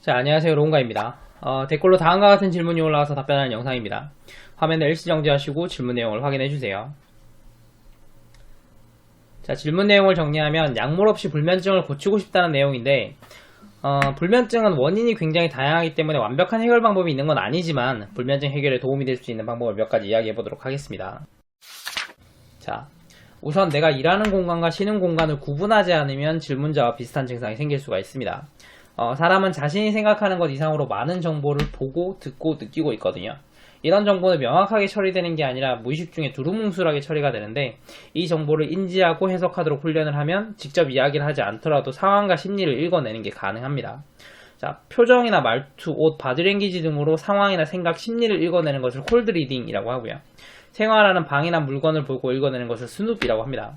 자, 안녕하세요. 로운가입니다. 댓글로 다음과 같은 질문이 올라와서 답변하는 영상입니다. 화면을 일시 정지하시고 질문 내용을 확인해주세요. 자, 질문 내용을 정리하면 약물 없이 불면증을 고치고 싶다는 내용인데 불면증은 원인이 굉장히 다양하기 때문에 완벽한 해결 방법이 있는 건 아니지만 불면증 해결에 도움이 될 수 있는 방법을 몇 가지 이야기해 보도록 하겠습니다. 자, 우선 내가 일하는 공간과 쉬는 공간을 구분하지 않으면 질문자와 비슷한 증상이 생길 수가 있습니다. 사람은 자신이 생각하는 것 이상으로 많은 정보를 보고, 듣고, 느끼고 있거든요. 이런 정보는 명확하게 처리되는 게 아니라 무의식 중에 두루뭉술하게 처리가 되는데 이 정보를 인지하고 해석하도록 훈련을 하면 직접 이야기를 하지 않더라도 상황과 심리를 읽어내는 게 가능합니다. 자, 표정이나 말투, 옷, 바디랭귀지 등으로 상황이나 생각, 심리를 읽어내는 것을 콜드리딩이라고 하고요. 생활하는 방이나 물건을 보고 읽어내는 것을 스눕이라고 합니다.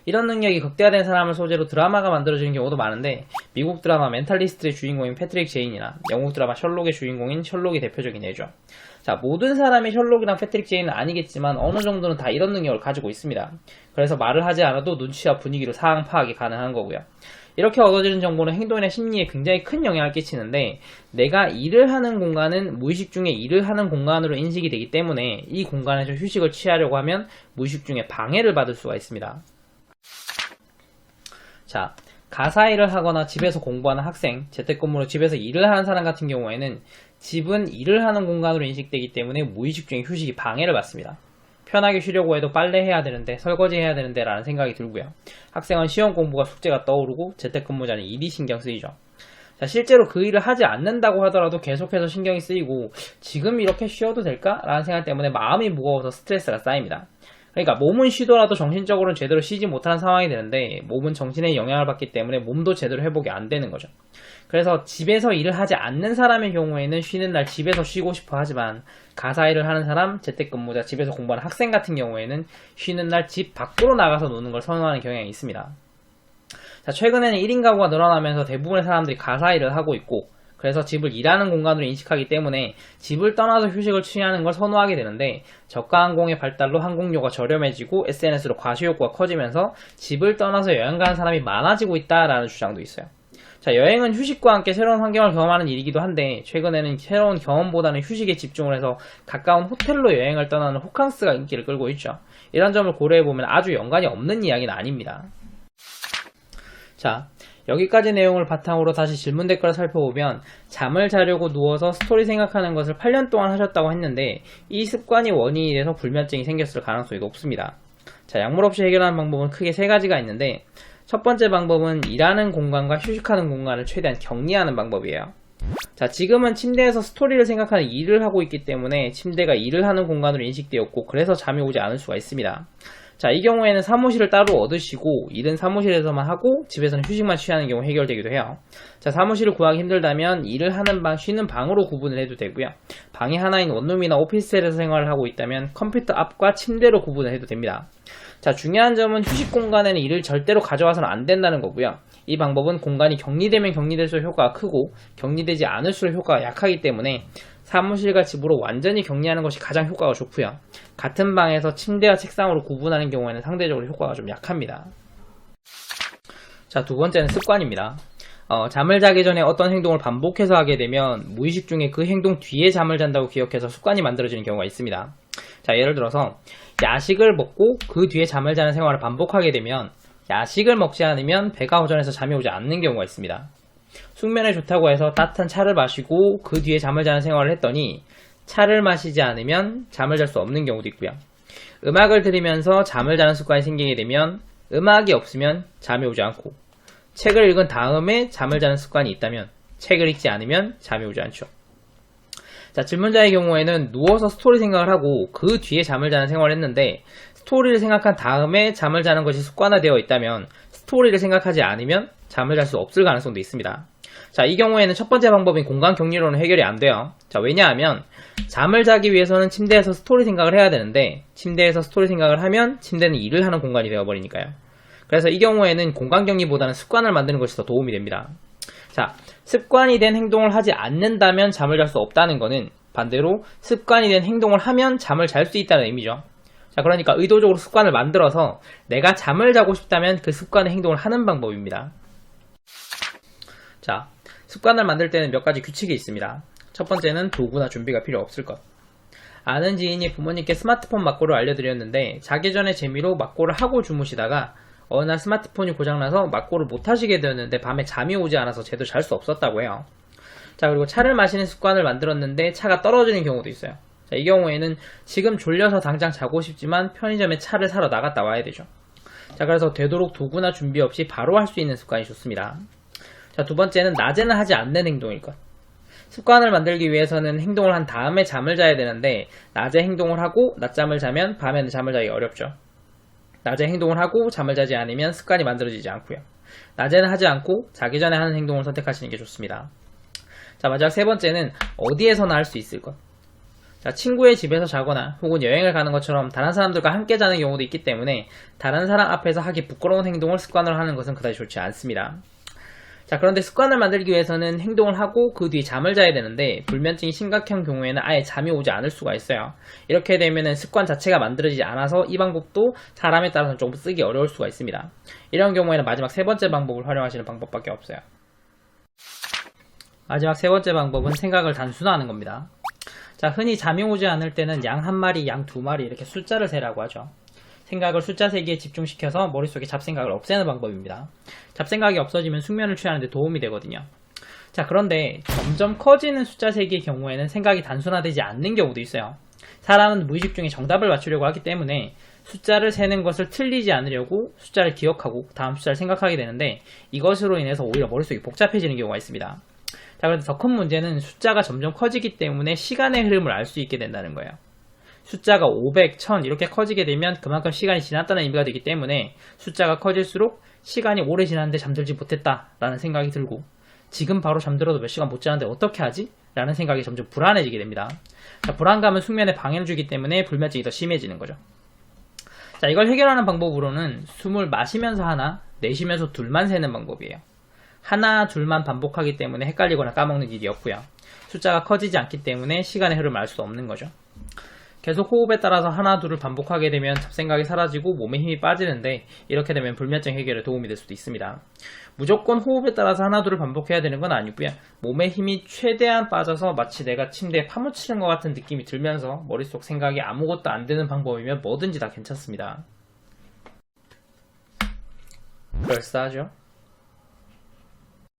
이런 능력이 극대화된 사람을 소재로 드라마가 만들어지는 경우도 많은데 미국 드라마 멘탈리스트의 주인공인 패트릭 제인이나 영국 드라마 셜록의 주인공인 셜록이 대표적인 예죠. 자, 모든 사람이 셜록이랑 패트릭 제인은 아니겠지만 어느 정도는 다 이런 능력을 가지고 있습니다. 그래서 말을 하지 않아도 눈치와 분위기로 상황 파악이 가능한 거고요. 이렇게 얻어지는 정보는 행동이나 심리에 굉장히 큰 영향을 끼치는데 내가 일을 하는 공간은 무의식 중에 일을 하는 공간으로 인식이 되기 때문에 이 공간에서 휴식을 취하려고 하면 무의식 중에 방해를 받을 수가 있습니다. 자, 가사 일을 하거나 집에서 공부하는 학생, 재택근무로 집에서 일을 하는 사람 같은 경우에는 집은 일을 하는 공간으로 인식되기 때문에 무의식 중에 휴식이 방해를 받습니다. 편하게 쉬려고 해도 빨래 해야 되는데, 설거지 해야 되는데 라는 생각이 들고요. 학생은 시험 공부가 숙제가 떠오르고 재택근무자는 일이 신경 쓰이죠. 자, 실제로 그 일을 하지 않는다고 하더라도 계속해서 신경이 쓰이고 지금 이렇게 쉬어도 될까? 라는 생각 때문에 마음이 무거워서 스트레스가 쌓입니다. 그러니까 몸은 쉬더라도 정신적으로는 제대로 쉬지 못하는 상황이 되는데 몸은 정신에 영향을 받기 때문에 몸도 제대로 회복이 안 되는 거죠. 그래서 집에서 일을 하지 않는 사람의 경우에는 쉬는 날 집에서 쉬고 싶어 하지만 가사 일을 하는 사람, 재택근무자, 집에서 공부하는 학생 같은 경우에는 쉬는 날 집 밖으로 나가서 노는 걸 선호하는 경향이 있습니다. 자, 최근에는 1인 가구가 늘어나면서 대부분의 사람들이 가사 일을 하고 있고 그래서 집을 일하는 공간으로 인식하기 때문에 집을 떠나서 휴식을 취하는 걸 선호하게 되는데 저가 항공의 발달로 항공료가 저렴해지고 SNS로 과시욕구가 커지면서 집을 떠나서 여행 가는 사람이 많아지고 있다라는 주장도 있어요. 자, 여행은 휴식과 함께 새로운 환경을 경험하는 일이기도 한데 최근에는 새로운 경험보다는 휴식에 집중을 해서 가까운 호텔로 여행을 떠나는 호캉스가 인기를 끌고 있죠. 이런 점을 고려해보면 아주 연관이 없는 이야기는 아닙니다. 자, 여기까지 내용을 바탕으로 다시 질문 댓글을 살펴보면 잠을 자려고 누워서 스토리 생각하는 것을 8년 동안 하셨다고 했는데 이 습관이 원인이 돼서 불면증이 생겼을 가능성이 높습니다. 자, 약물 없이 해결하는 방법은 크게 세 가지가 있는데 첫 번째 방법은 일하는 공간과 휴식하는 공간을 최대한 격리하는 방법이에요. 자, 지금은 침대에서 스토리를 생각하는 일을 하고 있기 때문에 침대가 일을 하는 공간으로 인식되었고 그래서 잠이 오지 않을 수가 있습니다. 자, 이 경우에는 사무실을 따로 얻으시고 일은 사무실에서만 하고 집에서는 휴식만 취하는 경우 해결되기도 해요. 자, 사무실을 구하기 힘들다면 일을 하는 방, 쉬는 방으로 구분을 해도 되고요. 방이 하나인 원룸이나 오피스텔에서 생활을 하고 있다면 컴퓨터 앞과 침대로 구분을 해도 됩니다. 자, 중요한 점은 휴식 공간에는 일을 절대로 가져와서는 안 된다는 거고요. 이 방법은 공간이 격리되면 격리될수록 효과가 크고 격리되지 않을수록 효과가 약하기 때문에 사무실과 집으로 완전히 격리하는 것이 가장 효과가 좋고요. 같은 방에서 침대와 책상으로 구분하는 경우에는 상대적으로 효과가 좀 약합니다. 자, 두 번째는 습관입니다. 잠을 자기 전에 어떤 행동을 반복해서 하게 되면 무의식 중에 그 행동 뒤에 잠을 잔다고 기억해서 습관이 만들어지는 경우가 있습니다. 자, 예를 들어서 야식을 먹고 그 뒤에 잠을 자는 생활을 반복하게 되면 야식을 먹지 않으면 배가 허전해서 잠이 오지 않는 경우가 있습니다. 숙면에 좋다고 해서 따뜻한 차를 마시고 그 뒤에 잠을 자는 생활을 했더니 차를 마시지 않으면 잠을 잘 수 없는 경우도 있고요. 음악을 들으면서 잠을 자는 습관이 생기게 되면 음악이 없으면 잠이 오지 않고 책을 읽은 다음에 잠을 자는 습관이 있다면 책을 읽지 않으면 잠이 오지 않죠. 자, 질문자의 경우에는 누워서 스토리 생각을 하고 그 뒤에 잠을 자는 생활을 했는데 스토리를 생각한 다음에 잠을 자는 것이 습관화되어 있다면 스토리를 생각하지 않으면 잠을 잘 수 없을 가능성도 있습니다. 자, 이 경우에는 첫 번째 방법인 공간 격리로는 해결이 안 돼요. 자, 왜냐하면 잠을 자기 위해서는 침대에서 스토리 생각을 해야 되는데 침대에서 스토리 생각을 하면 침대는 일을 하는 공간이 되어버리니까요. 그래서 이 경우에는 공간 격리보다는 습관을 만드는 것이 더 도움이 됩니다. 자, 습관이 된 행동을 하지 않는다면 잠을 잘 수 없다는 것은 반대로 습관이 된 행동을 하면 잠을 잘 수 있다는 의미죠. 자, 그러니까 의도적으로 습관을 만들어서 내가 잠을 자고 싶다면 그 습관의 행동을 하는 방법입니다. 자, 습관을 만들 때는 몇 가지 규칙이 있습니다. 첫 번째는 도구나 준비가 필요 없을 것. 아는 지인이 부모님께 스마트폰 막고를 알려드렸는데 자기 전에 재미로 막고를 하고 주무시다가 어느 날 스마트폰이 고장나서 막고를 못 하시게 되었는데 밤에 잠이 오지 않아서 제대로 잘 수 없었다고 해요. 자, 그리고 차를 마시는 습관을 만들었는데 차가 떨어지는 경우도 있어요. 자, 이 경우에는 지금 졸려서 당장 자고 싶지만 편의점에 차를 사러 나갔다 와야 되죠. 자, 그래서 되도록 도구나 준비 없이 바로 할 수 있는 습관이 좋습니다. 자, 두 번째는 낮에는 하지 않는 행동일 것. 습관을 만들기 위해서는 행동을 한 다음에 잠을 자야 되는데 낮에 행동을 하고 낮잠을 자면 밤에는 잠을 자기 어렵죠. 낮에 행동을 하고 잠을 자지 않으면 습관이 만들어지지 않고요. 낮에는 하지 않고 자기 전에 하는 행동을 선택하시는 게 좋습니다. 자, 마지막 세 번째는 어디에서나 할 수 있을 것. 자, 친구의 집에서 자거나 혹은 여행을 가는 것처럼 다른 사람들과 함께 자는 경우도 있기 때문에 다른 사람 앞에서 하기 부끄러운 행동을 습관으로 하는 것은 그다지 좋지 않습니다. 자, 그런데 습관을 만들기 위해서는 행동을 하고 그 뒤에 잠을 자야 되는데 불면증이 심각한 경우에는 아예 잠이 오지 않을 수가 있어요. 이렇게 되면 습관 자체가 만들어지지 않아서 이 방법도 사람에 따라서는 조금 쓰기 어려울 수가 있습니다. 이런 경우에는 마지막 세 번째 방법을 활용하시는 방법밖에 없어요. 마지막 세 번째 방법은 생각을 단순화하는 겁니다. 자, 흔히 잠이 오지 않을 때는 양 한 마리, 양 두 마리 이렇게 숫자를 세라고 하죠. 생각을 숫자 세기에 집중시켜서 머릿속에 잡생각을 없애는 방법입니다. 잡생각이 없어지면 숙면을 취하는 데 도움이 되거든요. 자, 그런데 점점 커지는 숫자 세기의 경우에는 생각이 단순화되지 않는 경우도 있어요. 사람은 무의식 중에 정답을 맞추려고 하기 때문에 숫자를 세는 것을 틀리지 않으려고 숫자를 기억하고 다음 숫자를 생각하게 되는데 이것으로 인해서 오히려 머릿속이 복잡해지는 경우가 있습니다. 자, 그런데 더 큰 문제는 숫자가 점점 커지기 때문에 시간의 흐름을 알 수 있게 된다는 거예요. 숫자가 500, 1000 이렇게 커지게 되면 그만큼 시간이 지났다는 의미가 되기 때문에 숫자가 커질수록 시간이 오래 지났는데 잠들지 못했다 라는 생각이 들고 지금 바로 잠들어도 몇 시간 못 자는데 어떻게 하지? 라는 생각이 점점 불안해지게 됩니다. 자, 불안감은 숙면에 방해를 주기 때문에 불면증이 더 심해지는 거죠. 자, 이걸 해결하는 방법으로는 숨을 마시면서 하나, 내쉬면서 둘만 세는 방법이에요. 하나, 둘만 반복하기 때문에 헷갈리거나 까먹는 일이 없고요. 숫자가 커지지 않기 때문에 시간의 흐름을 알 수 없는 거죠. 계속 호흡에 따라서 하나, 둘을 반복하게 되면 잡생각이 사라지고 몸에 힘이 빠지는데 이렇게 되면 불면증 해결에 도움이 될 수도 있습니다. 무조건 호흡에 따라서 하나, 둘을 반복해야 되는 건 아니고요. 몸에 힘이 최대한 빠져서 마치 내가 침대에 파묻히는 것 같은 느낌이 들면서 머릿속 생각이 아무것도 안 되는 방법이면 뭐든지 다 괜찮습니다. 그럴싸하죠?